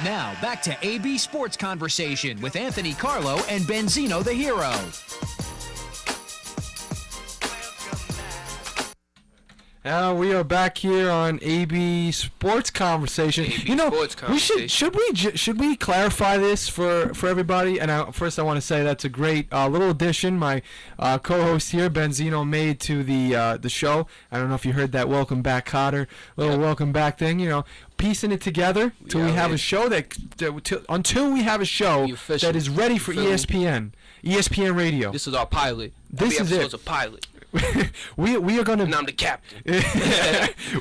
Now, back to AB Sports Conversation with Anthony Carlo and Benzino the Hero. We are back here on AB Sports Conversation. Sports Conversation. Should we clarify this for everybody? And first, I want to say that's a great little addition my co-host here, Benzino, made to the show. I don't know if you heard that "Welcome Back, Cotter" welcome back thing. Piecing it together till we have a show until we have a show that is ready for ESPN Radio. This is our pilot. This is it. A pilot. we are gonna. And I'm the captain.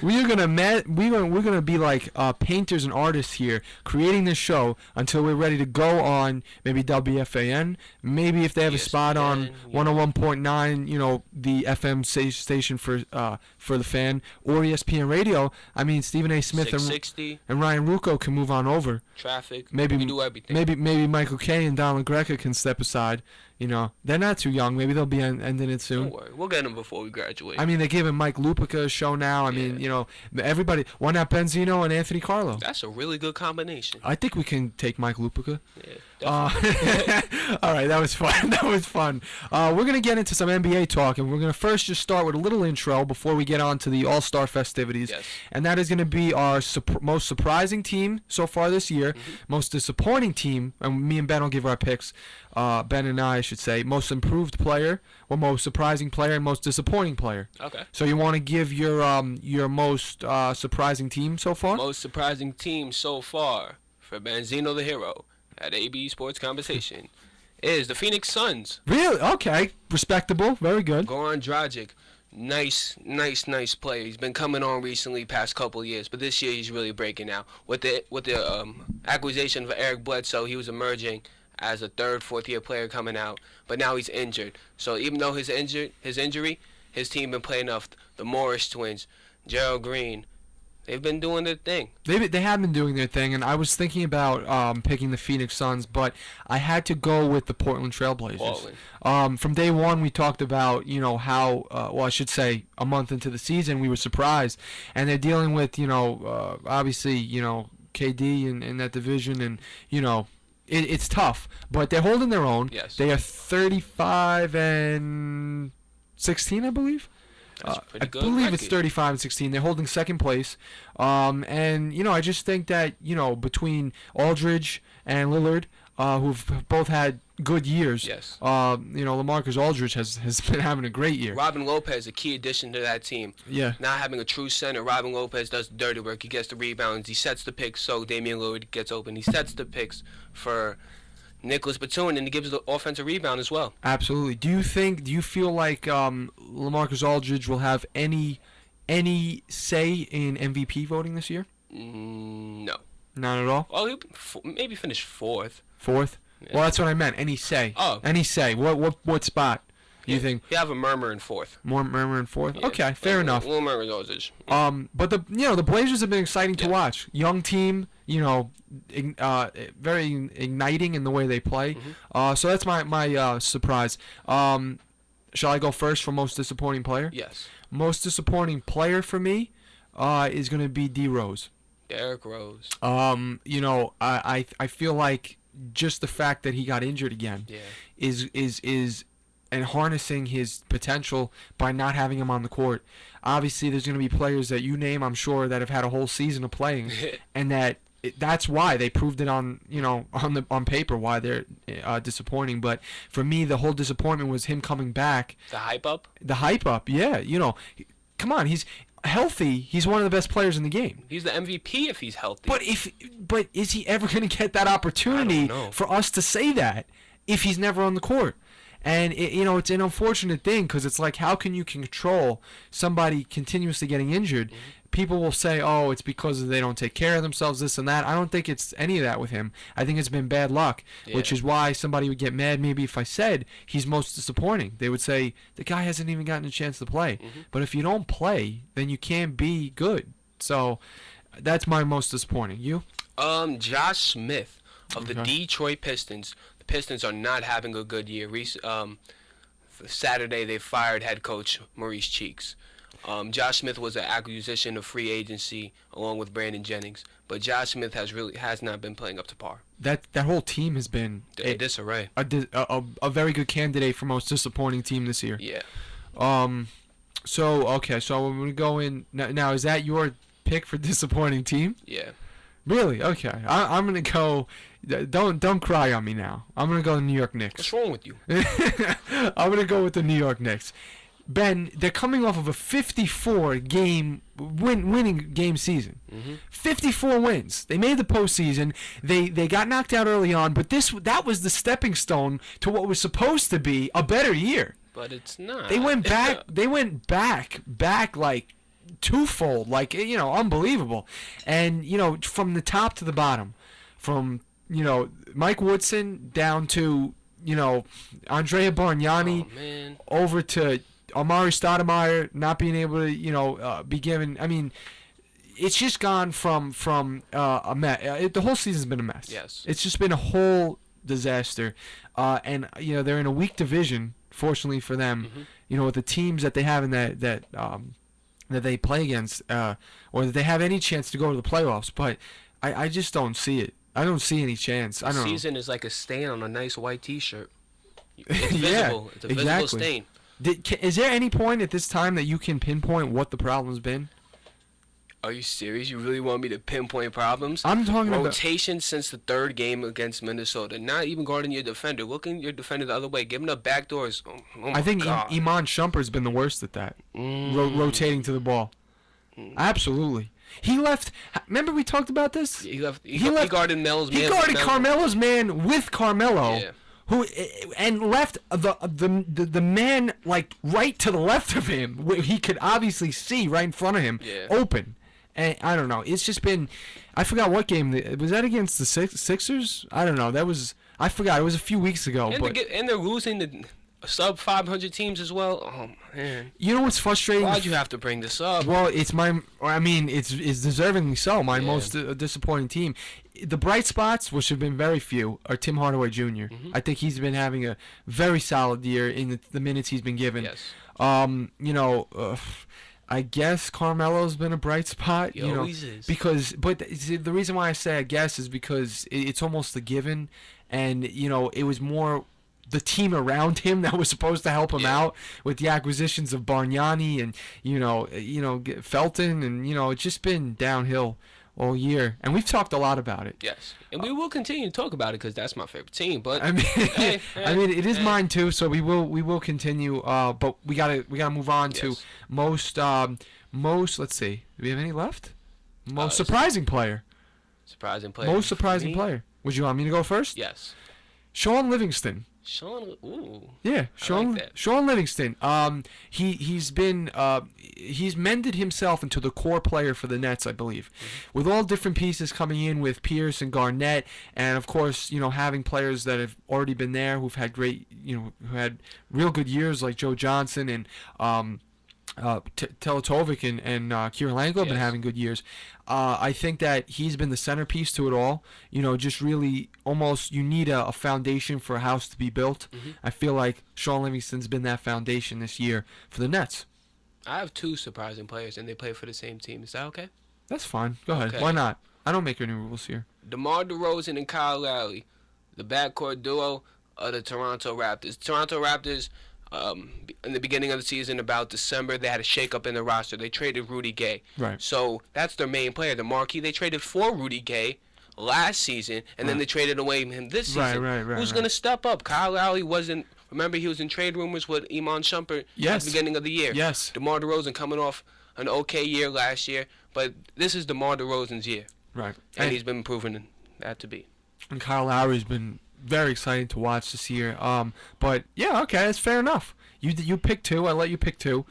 we're gonna be like painters and artists here, creating this show until we're ready to go on maybe WFAN, maybe if they have a spot on 101.9, the FM station for the Fan, or ESPN Radio. I mean, Stephen A. Smith and Ryan Rucco can move on over. Traffic. Maybe we do everything. Maybe Michael Kay and Donald Greca can step aside. They're not too young. Maybe they'll be ending it soon. Don't worry. We'll get them before we graduate. I mean, they're giving Mike Lupica a show now. I mean, everybody. Why not Benzino and Anthony Carlo? That's a really good combination. I think we can take Mike Lupica. Yeah, definitely. All right, that was fun. That was fun. We're going to get into some NBA talk, and we're going to first just start with a little intro before we get on to the All-Star festivities. Yes. And that is going to be our most surprising team so far this year, most disappointing team, and me and Ben will give our picks. Ben and I should say, most improved player, or most surprising player, and most disappointing player. Okay. So you want to give your most surprising team so far? Most surprising team so far for Benzino the Hero at AB Sports Conversation is the Phoenix Suns. Really? Okay. Respectable. Very good. Goran Dragic. Nice player. He's been coming on recently, past couple of years, but this year he's really breaking out. With the acquisition of Eric Bledsoe, he was emerging as a third, fourth-year player coming out, but now he's injured. So even though his injury, his team been playing off the Morris twins, Gerald Green. They've been doing their thing. They have been doing their thing, and I was thinking about picking the Phoenix Suns, but I had to go with the Portland Trailblazers. From day one, we talked about how I should say a month into the season, we were surprised, and they're dealing with obviously KD in that division, and it's tough, but they're holding their own. Yes. They are 35-16, I believe. That's pretty good. I believe record. It's 35-16. They're holding second place. And I just think that, between Aldridge and Lillard, who've both had good years. Yes. LaMarcus Aldridge has been having a great year. Robin Lopez, a key addition to that team. Yeah. Not having a true center, Robin Lopez does the dirty work. He gets the rebounds. He sets the picks so Damian Lillard gets open. He sets the picks for Nicholas Batum, and he gives the offensive rebound as well. Absolutely. Do you feel like LaMarcus Aldridge will have any say in MVP voting this year? No. Not at all? Well, he'll maybe finish fourth. Fourth? Yeah. Well, that's what I meant. Any say. Oh. Any say. What spot do you think? You have a murmur in fourth. More murmur in fourth? Yeah. Okay, fair enough. We'll murmur those. But the Blazers have been exciting to watch. Young team, very igniting in the way they play. So that's my surprise. Shall I go first for most disappointing player? Yes. Most disappointing player for me is going to be D Rose. Derrick Rose. I feel like just the fact that he got injured again is and harnessing his potential by not having him on the court. Obviously, there's going to be players that you name, I'm sure, that have had a whole season of playing, and that's why they proved it on paper why they're disappointing. But for me, the whole disappointment was him coming back. The hype up. Yeah. Come on, he's healthy. He's one of the best players in the game. He's the MVP if he's healthy. But is he ever going to get that opportunity for us to say that if he's never on the court? And it's an unfortunate thing because it's like, how can you control somebody continuously getting injured? People will say, oh, it's because they don't take care of themselves, this and that. I don't think it's any of that with him. I think it's been bad luck, which is why somebody would get mad maybe if I said he's most disappointing. They would say, the guy hasn't even gotten a chance to play. But if you don't play, then you can't be good. So that's my most disappointing. You? Josh Smith of the Detroit Pistons. The Pistons are not having a good year. Saturday they fired head coach Maurice Cheeks. Josh Smith was an acquisition of free agency along with Brandon Jennings, but Josh Smith has not been playing up to par. That whole team has been disarray. A very good candidate for most disappointing team this year. Yeah. So I'm gonna go in now. Is that your pick for disappointing team? Yeah. Really? Okay. I'm gonna go. Don't cry on me now. I'm gonna go the New York Knicks. What's wrong with you? I'm gonna go with the New York Knicks. Ben, they're coming off of a 54 game winning game season. 54 wins. They made the postseason. They got knocked out early on, but that was the stepping stone to what was supposed to be a better year. But it's not. They went back. They went back like twofold, like unbelievable. And from the top to the bottom, from Mike Woodson down to Andrea Bargnani, over to Amari Stoudemire not being able to be given. I mean, it's just gone from a mess. The whole season's been a mess. Yes, it's just been a whole disaster. And they're in a weak division. Fortunately for them, with the teams that they have in that they play against, or that they have any chance to go to the playoffs. But I just don't see it. I don't see any chance. I don't know. The season is like a stain on a nice white T-shirt. It's visible. Yeah, it's a visible stain. Is there any point at this time that you can pinpoint what the problem's been? Are you serious? You really want me to pinpoint problems? I'm talking about rotation since the third game against Minnesota. Not even guarding your defender. Looking your defender the other way. Giving up backdoors. Oh I think God. Iman Shumpert's been the worst at that. Rotating to the ball. Absolutely. He left. Remember we talked about this? He guarded Melo's man. He guarded Carmelo's man with Carmelo. Yeah. And left the man like right to the left of him, where he could obviously see right in front of him, open. And I don't know. It's just been. I forgot what game was that against the Sixers. I don't know. I forgot. It was a few weeks ago. And they're losing the sub 500 teams as well. Oh man. You know what's frustrating? Why'd you have to bring this up? Well, it's deservingly so. My most disappointing team. The bright spots, which have been very few, are Tim Hardaway Jr. I think he's been having a very solid year in the minutes he's been given. Yes. I guess Carmelo's been a bright spot. He always is. But the reason why I say I guess is because it's almost a given, and it was more the team around him that was supposed to help him out with the acquisitions of Bargnani and Felton, and it's just been downhill all year, and we've talked a lot about it. Yes, and we will continue to talk about it because that's my favorite team. But I mean, it is mine too. So we will continue. But we gotta move on to most. Let's see. Do we have any left? Most surprising player. Surprising player. Most surprising player. Would you want me to go first? Yes. Sean Livingston. Yeah, Sean Livingston. He's mended himself into the core player for the Nets, I believe, with all different pieces coming in with Pierce and Garnett, and of course, having players that have already been there who've had great, who had real good years like Joe Johnson and Teletovic and Kirilenko have been having good years. I think that he's been the centerpiece to it all. Just really almost you need a foundation for a house to be built. I feel like Sean Livingston's been that foundation this year for the Nets. I have two surprising players, and they play for the same team. Is that okay? That's fine. Go ahead. Okay. Why not? I don't make any rules here. DeMar DeRozan and Kyle Lowry, the backcourt duo of the Toronto Raptors. Toronto Raptors, in the beginning of the season, about December, they had a shakeup in the roster. They traded Rudy Gay. Right. So that's their main player, the marquee. They traded for Rudy Gay last season, and then they traded away him this season. Right. Who's going to step up? Kyle Lowry wasn't. Remember, he was in trade rumors with Iman Shumpert at the beginning of the year. Yes. DeMar DeRozan coming off an okay year last year, but this is DeMar DeRozan's year. Right. And he's been proven that to be. And Kyle Lowry's been very exciting to watch this year. But yeah, okay, that's fair enough. You pick two. I let you pick two.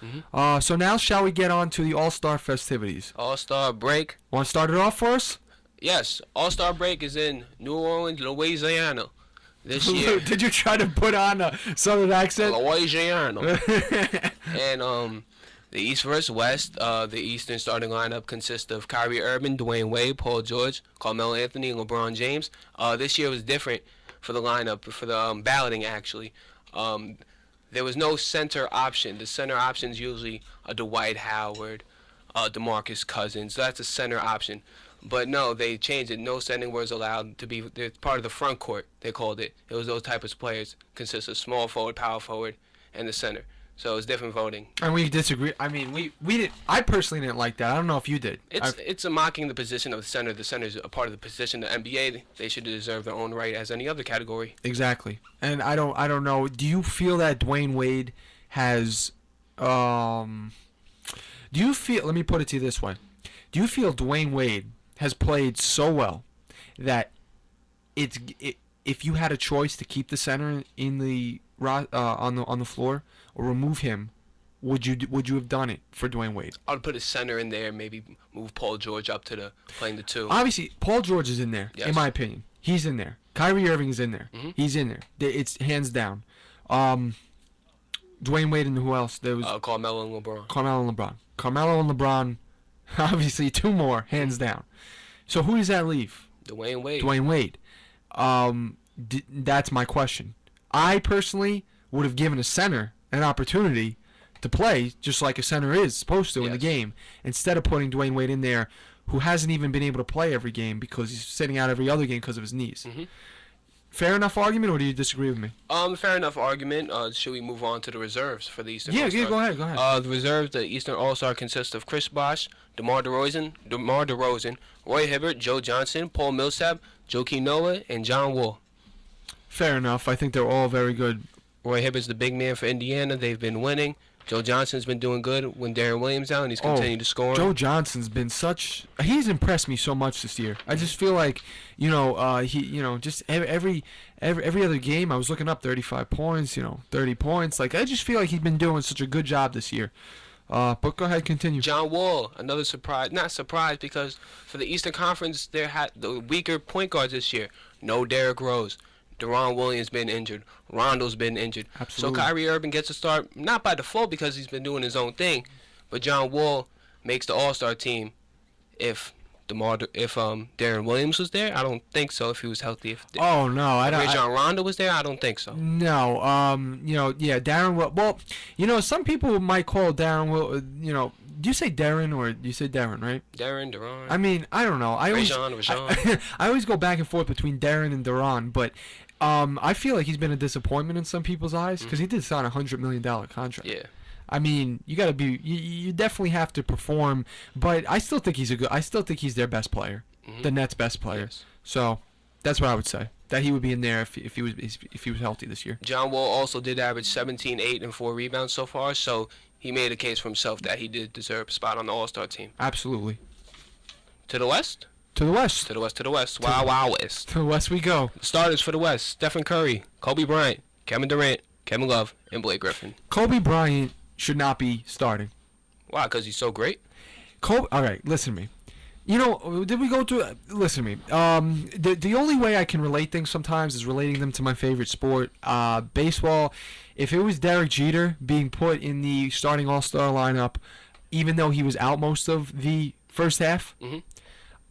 So now shall we get on to the All-Star festivities? All-Star break. Want to start it off for us? Yes. All-Star break is in New Orleans, Louisiana this year. Did you try to put on a Southern accent? Louisiana. And the East versus West. The Eastern starting lineup consists of Kyrie Irving, Dwayne Wade, Paul George, Carmelo Anthony, and LeBron James. This year was different for the lineup, for the balloting actually. there was no center option. The center option is usually a Dwight Howard, DeMarcus Cousins. That's a center option. But no, they changed it. No center was allowed to be. They're part of the front court. They called it. It was those type of players consists of small forward, power forward, and the center. So it's different voting. And we disagree. I mean, we did. I personally didn't like that. I don't know if you did. It's a mocking the position of the center. The center is a part of the position. The NBA, they should deserve their own right as any other category. Exactly. And I don't know. Do you feel that Dwayne Wade has? Do you feel? Let me put it to you this way. Do you feel Dwayne Wade has played so well that if you had a choice to keep the center in the on the floor or remove him, would you have done it for Dwayne Wade? I would put a center in there, maybe move Paul George up to playing the 2. Obviously, Paul George is in there. Yes. In my opinion, he's in there. Kyrie Irving is in there. Mm-hmm. He's in there. It's hands down. Dwayne Wade and who else? There was Carmelo and LeBron. Carmelo and LeBron. Obviously, 2 more hands down. So who does that leave? Dwayne Wade. Dwayne Wade. That's my question. I personally would have given a center an opportunity to play just like a center is supposed to in the game, instead of putting Dwayne Wade in there, who hasn't even been able to play every game because he's sitting out every other game because of his knees. Mm-hmm. Fair enough argument, or do you disagree with me? Fair enough argument. Should we move on to the reserves for the Eastern All-Star? Yeah, go ahead. The reserves, the Eastern All-Star consists of Chris Bosh, DeMar DeRozan, Roy Hibbert, Joe Johnson, Paul Millsap, Joakim Noah, and John Wall. Fair enough. I think they're all very good. Roy Hibbert's the big man for Indiana. They've been winning. Joe Johnson's been doing good when Darren Williams out, and he's continued to score. Joe Johnson's been he's impressed me so much this year. I just feel like, just every other game I was looking up 35 points, 30 points. Like, I just feel like he's been doing such a good job this year. But go ahead, continue. John Wall, another surprise. Not surprise, because for the Eastern Conference, they had the weaker point guards this year. No Derrick Rose. Deron Williams been injured. Rondo's been injured. Absolutely. So Kyrie Irving gets a start, not by default because he's been doing his own thing, but John Wall makes the All-Star team. If Darren Williams was there, I don't think so. If he was healthy, if Rajon Rondo was there, I don't think so. No, Darren. Well, some people might call Darren. Do you say Darren or do you say Darren? Right? Deron. I mean, I don't know. Rajon. I always go back and forth between Darren and Deron, but I feel like he's been a disappointment in some people's eyes because he did sign a $100 million contract. Yeah. I mean, you gotta be. You definitely have to perform, but I still think I still think he's their best player, the Nets' best player. Yes. So that's what I would say. That he would be in there if he was healthy this year. John Wall also did average 17, 8, and 4 rebounds so far, so he made a case for himself that he did deserve a spot on the All-Star team. Absolutely. To the West. To the West. To the West. To the West. Wow, West. To the West we go. Starters for the West: Stephen Curry, Kobe Bryant, Kevin Durant, Kevin Love, and Blake Griffin. Kobe Bryant should not be starting. Why? Because he's so great? All right, listen to me. Did we go through? Listen to me. The only way I can relate things sometimes is relating them to my favorite sport, baseball. If it was Derek Jeter being put in the starting All-Star lineup, even though he was out most of the first half,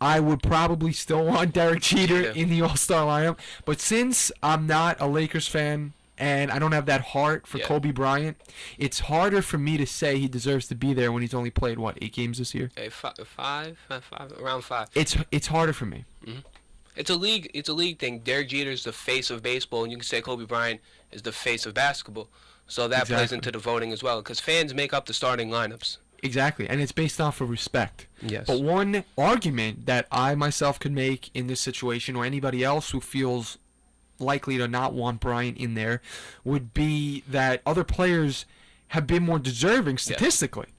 I would probably still want Derek Jeter in the All-Star lineup. But since I'm not a Lakers fan and I don't have that heart for Kobe Bryant, it's harder for me to say he deserves to be there when he's only played, 8 games this year? Around 5. It's harder for me. It's a league thing. Derek Jeter's the face of baseball, and you can say Kobe Bryant is the face of basketball. So that plays into the voting as well, because fans make up the starting lineups. Exactly, and it's based off of respect. Yes. But one argument that I myself could make in this situation, or anybody else who feels likely to not want Bryant in there, would be that other players have been more deserving statistically.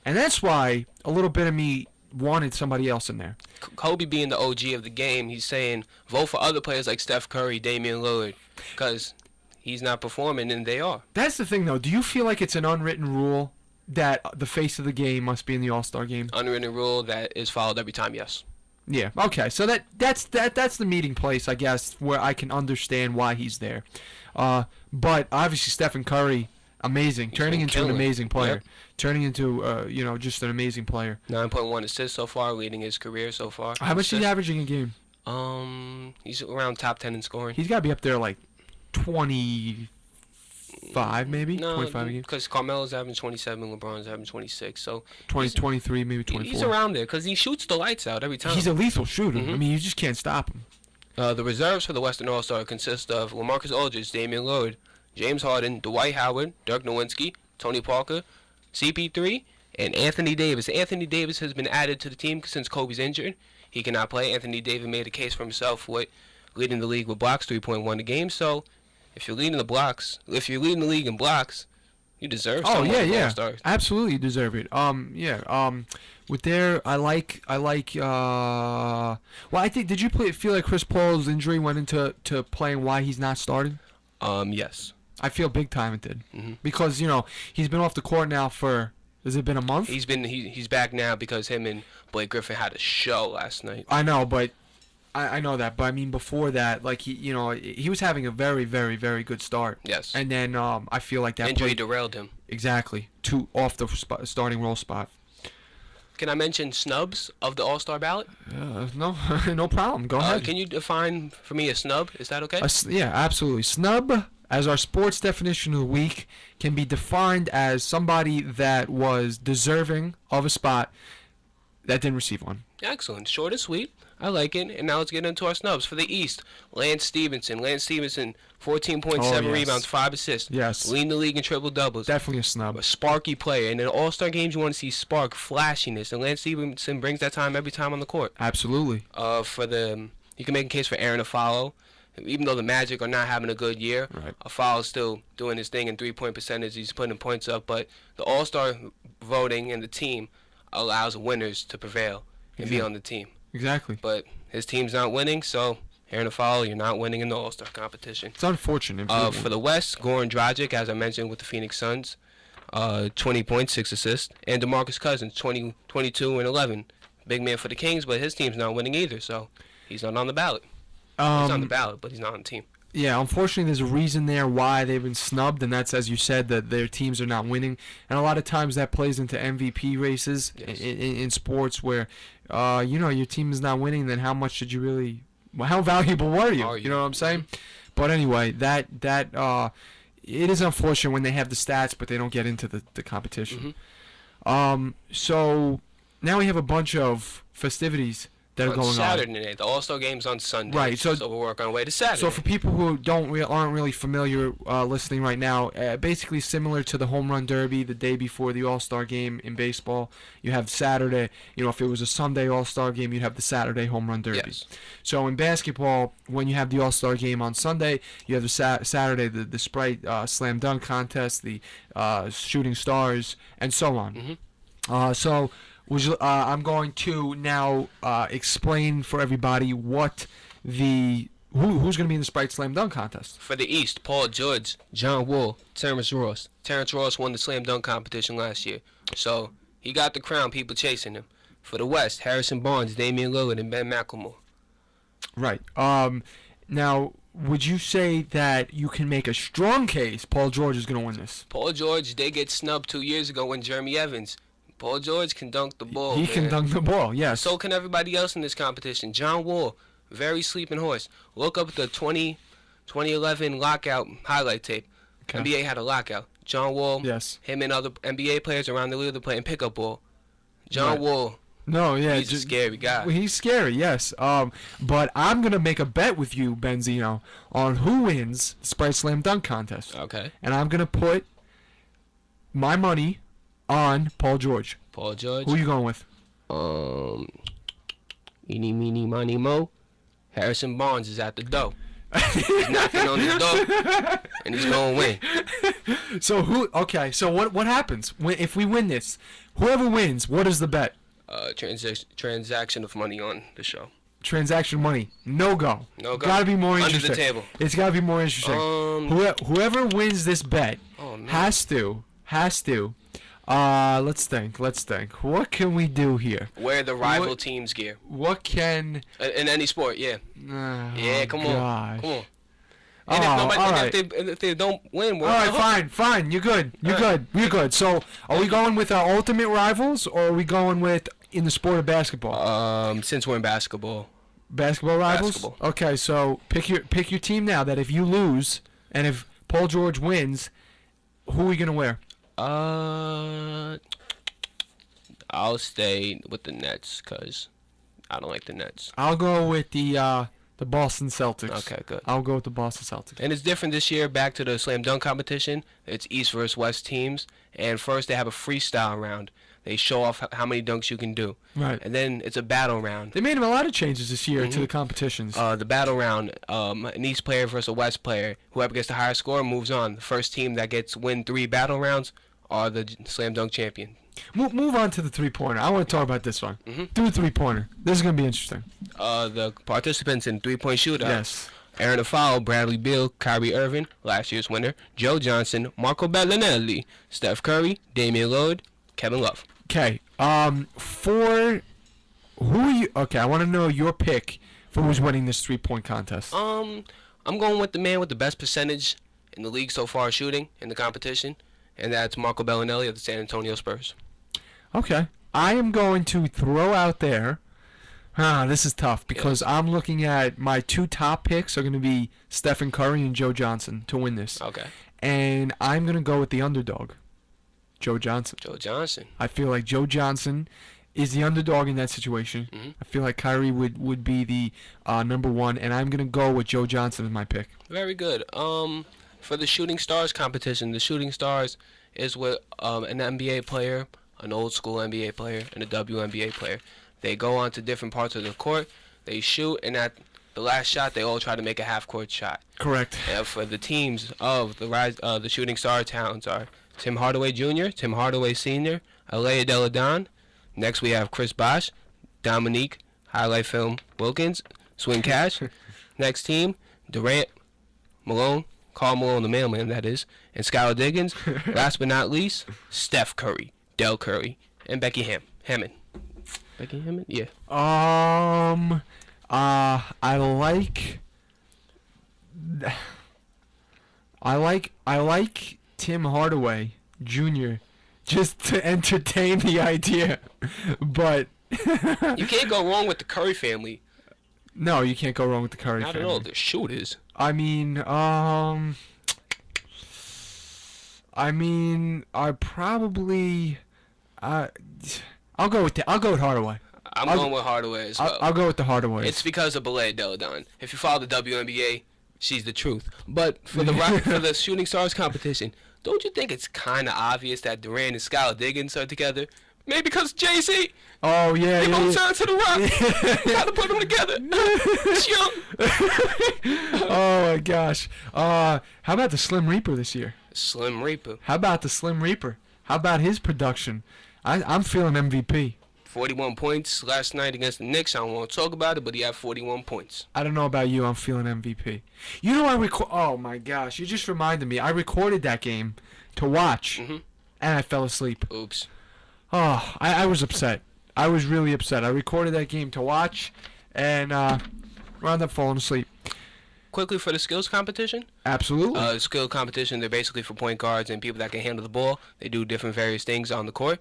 And that's why a little bit of me wanted somebody else in there. Kobe being the OG of the game, he's saying vote for other players like Steph Curry, Damian Lillard, because he's not performing and they are. That's the thing, though. Do you feel like it's an unwritten rule that the face of the game must be in the All-Star game? Unwritten rule that is followed every time, yes. Yeah. Okay. So that's the meeting place, I guess, where I can understand why he's there. But obviously Stephen Curry, amazing, turning into an amazing player, turning into just an amazing player. 9.1 assists so far, leading his career so far. How much is he averaging a game? He's around top 10 in scoring. He's got to be up there like 20. 25 maybe? No, 25 a game? because Carmelo's having 27, LeBron's having 26. So 23, maybe 24. he's around there because he shoots the lights out every time. He's a lethal shooter. Mhm. I mean, you just can't stop him. The reserves for the Western All-Star consist of LaMarcus Aldridge, Damian Lillard, James Harden, Dwight Howard, Dirk Nowitzki, Tony Parker, CP3, and Anthony Davis. Anthony Davis has been added to the team since Kobe's injured. He cannot play. Anthony Davis made a case for himself with leading the league with blocks, 3.1 a game. So if you're leading the league in blocks, you deserve someone Oh, yeah. All-Stars. Absolutely deserve it. With their, well, I think, did you feel like Chris Paul's injury went into playing why he's not starting? Yes. I feel big time it did. Mhm. Because, he's been off the court now for, has it been a month? He's back now because him and Blake Griffin had a show last night. I know, but I know that, but I mean before that, like he was having a very, very, very good start. Yes. And then I feel like that Injury played derailed him. exactly off the starting role spot. Can I mention snubs of the All-Star ballot? No, no problem. Go ahead. Can you define for me a snub? Is that okay? Yeah, absolutely. Snub, as our sports definition of the week, can be defined as somebody that was deserving of a spot that didn't receive one. Excellent. Short and sweet. I like it. And now let's get into our snubs. For the East, Lance Stevenson, 14.7 yes. rebounds, 5 assists. Yes. Leading the league in triple-doubles. Definitely a snub. A sparky player. And in All-Star games, you want to see spark, flashiness. And Lance Stevenson brings that time every time on the court. Absolutely. You can make a case for Aaron Afalo. Even though the Magic are not having a good year, Right. Afalo's still doing his thing in three-point percentage. He's putting points up. But the All-Star voting and the team allows winners to prevail and be on the team. Exactly. But his team's not winning, so Aaron Afalo, you're not winning in the All-Star competition. It's unfortunate. For the West, Goran Dragic, as I mentioned with the Phoenix Suns, 20 points, 6 assists. And DeMarcus Cousins, 22 and 11. Big man for the Kings, but his team's not winning either, so he's not on the ballot. He's on the ballot, but he's not on the team. Yeah, unfortunately, there's a reason there why they've been snubbed, and that's, as you said, that their teams are not winning. And a lot of times that plays into MVP races Yes. in sports where, your team is not winning, then how much did you really, how valuable were you? You know what I'm saying? But anyway, that it is unfortunate when they have the stats, but they don't get into the competition. Mm-hmm. So now we have a bunch of festivities that are going Saturday on. night. The All-Star game's on Sunday. Right, so we'll work on our way to Saturday. So for people who aren't really familiar listening right now, basically similar to the Home Run Derby the day before the All-Star game in baseball, you have Saturday. If it was a Sunday All-Star game, you'd have the Saturday Home Run Derby. Yes. So in basketball, when you have the All-Star game on Sunday, you have the Saturday the Sprite Slam Dunk Contest, the Shooting Stars, and so on. Mm-hmm. I'm going to now explain for everybody what who's going to be in the Sprite Slam Dunk Contest. For the East, Paul George, John Wall, Terrence Ross. Terrence Ross won the Slam Dunk competition last year, so he got the crown. People chasing him. For the West, Harrison Barnes, Damian Lillard, and Ben McLemore. Right. Now, would you say that you can make a strong case Paul George is going to win this? Paul George did get snubbed 2 years ago when Jeremy Evans. Paul George can dunk the ball. He can dunk the ball, yes. So can everybody else in this competition. John Wall, very sleeping horse. Look up the 2011 lockout highlight tape. Okay. NBA had a lockout. John Wall, yes. Him and other NBA players around the league are playing pickup ball. John Wall, no, yeah, he's a scary guy. He's scary, yes. But I'm going to make a bet with you, Benzino, on who wins the Sprite Slam Dunk Contest. Okay. And I'm going to put my money on Paul George. Paul George. Who are you going with? Eeny, meeny, miny, mo. Harrison Barnes is at the door. He's knocking on the door, and he's going to win. So what happens if we win this? Whoever wins, what is the bet? Transaction of money on the show. Transaction money, no go. No go. Gotta be more Under interesting. the table. It's gotta be more interesting. Whoever wins this bet has to. Let's think. What can we do here? Wear the rival team's gear. What can? In any sport, yeah. Yeah, come on. Oh, And all right. if they don't win, All right, fine. You're good. You're good. So, are we going with our ultimate rivals, or are we going with in the sport of basketball? Since we're in basketball. Basketball rivals. Basketball. Okay, so pick your team now. That if you lose, and if Paul George wins, Who are we gonna wear? I'll stay with the Nets because I don't like the Nets. I'll go with the Boston Celtics. Okay, good. I'll go with the Boston Celtics. And it's different this year. Back to the slam dunk competition. It's East versus West teams. And first they have a freestyle round. They show off how many dunks you can do. Right. And then it's a battle round. They made a lot of changes this year to the competitions. The battle round, an East player versus a West player. Whoever gets the higher score moves on. The first team that win 3 battle rounds are the slam dunk champion. Move on to the three-pointer. I want to talk about this one. Do the three-pointer. This is going to be interesting. The participants in three-point shootout. Yes. Aaron Afal, Bradley Beal, Kyrie Irving, last year's winner, Joe Johnson, Marco Bellinelli, Steph Curry, Damian Lillard, Kevin Love. Okay. For who are you? Okay, I want to know your pick for who's winning this three-point contest. I'm going with the man with the best percentage in the league so far shooting in the competition, and that's Marco Bellinelli of the San Antonio Spurs. Okay. I am going to throw out there. This is tough because I'm looking at my 2 top picks are going to be Stephen Curry and Joe Johnson to win this. Okay. And I'm going to go with the underdog, Joe Johnson. Joe Johnson. I feel like Joe Johnson is the underdog in that situation. I feel like Kyrie would be the number 1, and I'm going to go with Joe Johnson as my pick. Very good. For the Shooting Stars competition, the Shooting Stars is with an NBA player, an old school NBA player, and a WNBA player. They go on to different parts of the court, they shoot, and at the last shot, they all try to make a half-court shot. Correct. And for the teams of the Shooting Star towns are Tim Hardaway Jr., Tim Hardaway Sr., Alea Deladon. Next, we have Chris Bosh, Dominique, Highlight Film Wilkins, Swing Cash. Next team, Durant, Malone, Karl Malone, the mailman, that is, and Skylar Diggins. Last but not least, Steph Curry, Del Curry, and Becky Hammond. Becky Hammond? Yeah. I like Tim Hardaway Jr. just to entertain the idea, but you can't go wrong with the Curry family. No, you can't go wrong with the Curry Not family. at all. They're shooters. I mean, I probably, I'll go with Hardaway. I'm going with Hardaway as well. I'll go with the Hardaway. It's because of Alea Deladon. If you follow the WNBA, she's the truth. But for the for the Shooting Stars competition, don't you think it's kind of obvious that Durant and Skylar Diggins are together? Maybe because Jay-Z. Oh yeah, They both yeah. signed to the Rock. Gotta put them together. It's young. Oh my gosh. How about the Slim Reaper this year? Slim Reaper. How about the Slim Reaper? How about his production? I'm feeling MVP. 41 points last night against the Knicks. I don't want to talk about it, but he had 41 points. I don't know about you. I'm feeling MVP. You know, oh my gosh. You just reminded me. I recorded that game to watch, and I fell asleep. Oops. Oh, I was upset. I was really upset. I recorded that game to watch, and wound up falling asleep. Quickly for the skills competition. Absolutely. Skill competition, they're basically for point guards and people that can handle the ball. They do different various things on the court.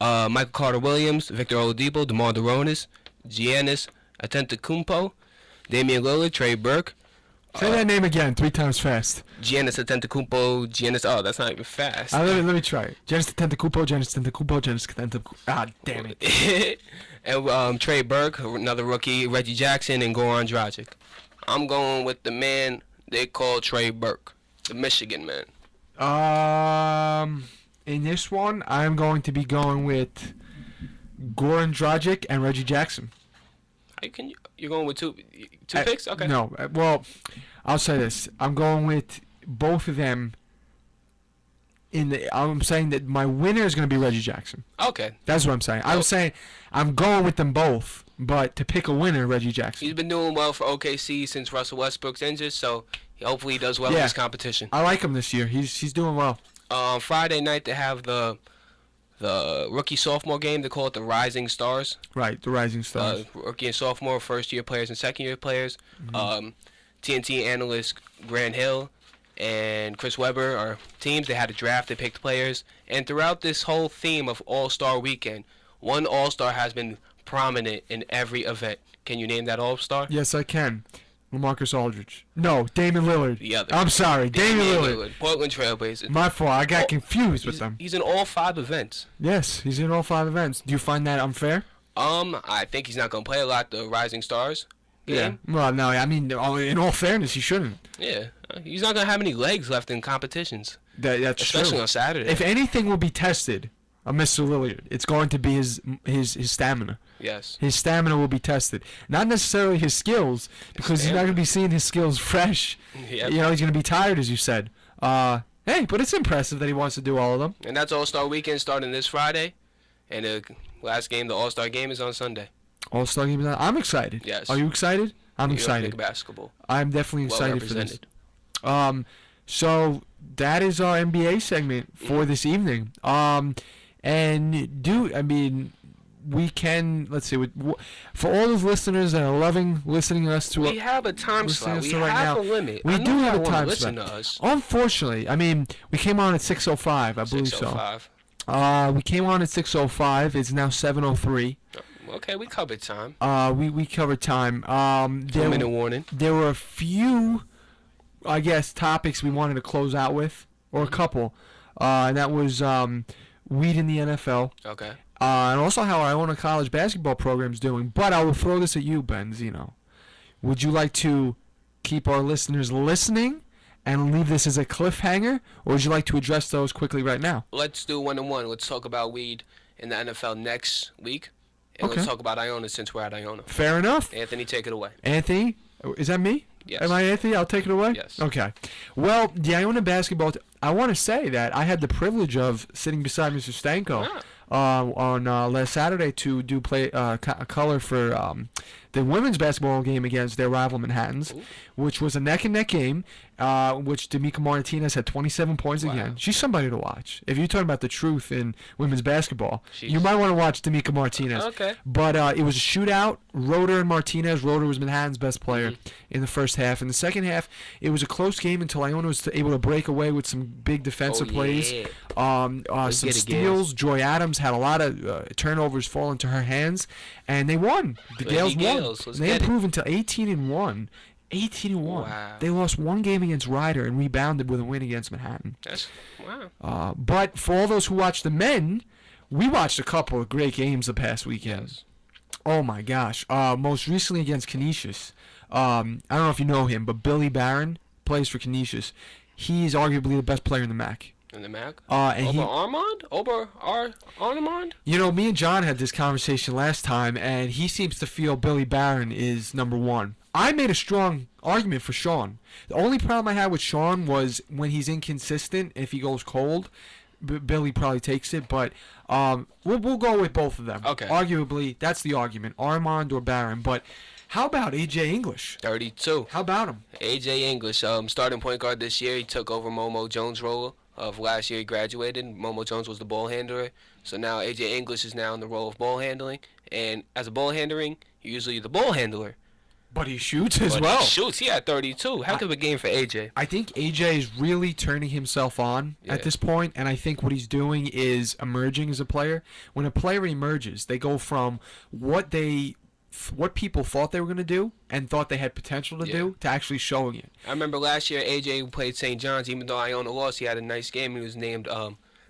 Michael Carter-Williams, Victor Oladipo, DeMar DeRozan, Giannis Antetokounmpo, Damian Lillard, Trey Burke. Say that name again 3 times fast. Giannis Antetokounmpo, oh, that's not even fast. Let me try it. Giannis Antetokounmpo. Ah, damn it. And Trey Burke, another rookie, Reggie Jackson, and Goran Dragic. I'm going with the man they call Trey Burke, the Michigan man. In this one, I'm going to be going with Goran Dragic and Reggie Jackson. You're going with two picks? Okay. No, well, I'll say this. I'm going with both of them. I'm saying that my winner is going to be Reggie Jackson. Okay. That's what I'm saying. I'm saying I'm going with them both, but to pick a winner, Reggie Jackson. He's been doing well for OKC since Russell Westbrook's injured, so hopefully he does well in this competition. I like him this year. He's doing well. Friday night they have the rookie sophomore game. They call it the Rising Stars. Right, the Rising Stars. Rookie and sophomore, first year players and second year players. TNT analyst Grant Hill and Chris Webber are teams. They had a draft. They picked players, and throughout this whole theme of All-Star Weekend, one All-Star has been prominent in every event. Can you name that All-Star? Yes, I can. LaMarcus Aldridge. No, Damian Lillard. The other. I'm sorry, Damian Lillard. Portland Trailblazers. My fault. I got confused with them. He's in all 5 events. Yes, he's in all 5 events. Do you find that unfair? I think he's not going to play a lot the Rising Stars game. Yeah. Well, no, I mean, in all fairness, he shouldn't. Yeah. He's not going to have any legs left in competitions. That's especially true. On Saturday. If anything will be tested on Mr. Lillard, it's going to be his stamina. Yes. His stamina will be tested. Not necessarily his skills, because he's not going to be seeing his skills fresh. Yep. You know, he's going to be tired, as you said. Hey, but it's impressive that he wants to do all of them. And that's All-Star Weekend starting this Friday. And the last game, the All-Star Game, is on Sunday. All-Star Game is on. I'm excited. Yes. Are you excited? I'm excited. Big basketball. I'm definitely Well excited for this. represented. So that is our NBA segment for this evening. We can, let's see, for all those listeners that are loving listening to us we have a time slot. We right have now, a limit. We do have a time listen slot. To us. Unfortunately, I mean, we came on at 6:05, I believe so. 6:05. We came on at 6:05. It's now 7:03. Okay, we covered time. We covered time. 2-minute warning. There were a few, I guess, topics we wanted to close out with, or a couple, and that was weed in the NFL. Okay. And also how our Iona College basketball program is doing. But I will throw this at you, Benzino. Would you like to keep our listeners listening and leave this as a cliffhanger, or would you like to address those quickly right now? Let's do 1-on-1. Let's talk about weed in the NFL next week. And Okay. let's talk about Iona since we're at Iona. Fair enough. Anthony, take it away. Anthony, is that me? Yes. Am I Anthony? I'll take it away? Yes. Okay. Well, the Iona basketball, I want to say that I had the privilege of sitting beside Mr. Stanko on last Saturday to do color for the women's basketball game against their rival Manhattans, which was a neck-and-neck game, which D'Amica Martinez had 27 points again. She's somebody to watch. If you're talking about the truth in women's basketball, you might want to watch D'Amica Martinez. Okay. But it was a shootout. Roeder and Martinez. Roeder was Manhattan's best player in the first half. In the second half, it was a close game until Iona was able to break away with some big defensive plays. Some steals. Joy Adams had a lot of turnovers fall into her hands, and they won. The Gales won. They improved to 18-1. 18-1. Wow. They lost one game against Ryder and rebounded with a win against Manhattan. That's wow. But for all those who watch the men, we watched a couple of great games the past weekend. Yes. Oh my gosh. Most recently against Canisius. I don't know if you know him, but Billy Barron plays for Canisius. He's arguably the best player in the MAC. In the MAC? Armand? Armand? You know, me and John had this conversation last time, and he seems to feel Billy Barron is number one. I made a strong argument for Sean. The only problem I had with Sean was when he's inconsistent. If he goes cold, Billy probably takes it. But we'll go with both of them. Okay. Arguably, that's the argument, Armand or Barron. But how about A.J. English? 32. How about him? A.J. English, starting point guard this year. He took over Momo Jones' role of last year. He graduated. Momo Jones was the ball handler. So now A.J. English is now in the role of ball handling. And as a ball handling, you're usually the ball handler. But he shoots as well. He shoots. He had 32. Heck of a game for A.J. I think A.J. is really turning himself on at this point, and I think what he's doing is emerging as a player. When a player emerges, they go from what people thought they were going to do and thought they had potential to do to actually showing it. I remember last year A.J. played St. John's. Even though Iona lost, he had a nice game. He was named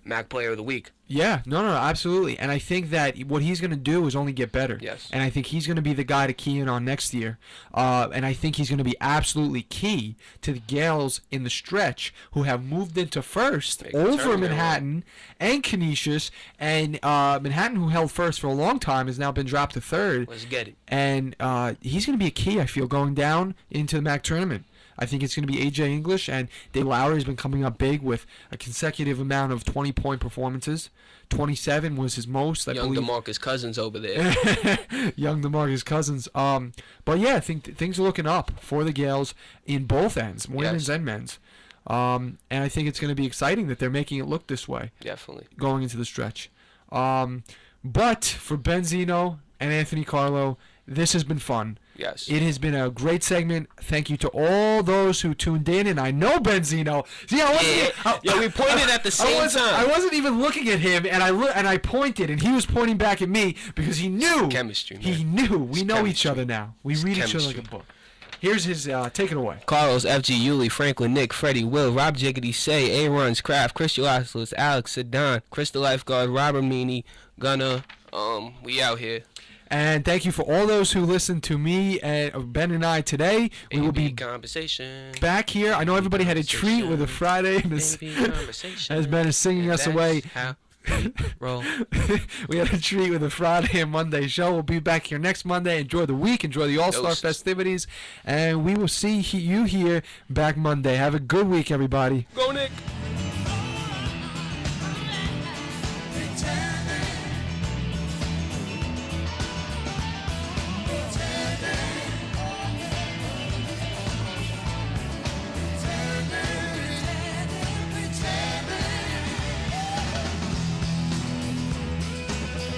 MAC Player of the Week. Yeah, no, absolutely. And I think that what he's going to do is only get better. Yes. And I think he's going to be the guy to key in on next year. And I think he's going to be absolutely key to the Gales in the stretch, who have moved into first over Manhattan and Canisius. And Manhattan, who held first for a long time, has now been dropped to third. Let's get it. And he's going to be a key, I feel, going down into the MAC tournament. I think it's going to be A.J. English, and Dave Lowry has been coming up big with a consecutive amount of 20-point performances. 27 was his most, I believe. Young DeMarcus Cousins over there. Young DeMarcus Cousins. But yeah, I think things are looking up for the Gales in both ends, women's and men's. And I think it's going to be exciting that they're making it look this way. Definitely. Going into the stretch. But for Benzino and Anthony Carlo, this has been fun. Yes. It has been a great segment. Thank you to all those who tuned in, and I know Benzino. See, we pointed at the same time. I wasn't even looking at him, and I pointed, and he was pointing back at me because he knew. Chemistry, man. He knew. We know each other now. We read each other like a book. Here's his take it away. Carlos, FG, Yuli, Franklin, Nick, Freddie, Will, Rob Jiggity, Say, A. Runs, Kraft, Chris Joaslis, Alex, Sedan, Crystal Lifeguard, Robert Meany, Gunna. We out here. And thank you for all those who listened to me and Ben and I today. We will be back here. I know everybody had a treat with a Friday as Ben is singing us away. Roll. We had a treat with a Friday and Monday show. We'll be back here next Monday. Enjoy the week. Enjoy the All-Star festivities. And we will see you here back Monday. Have a good week, everybody. Go, Nick.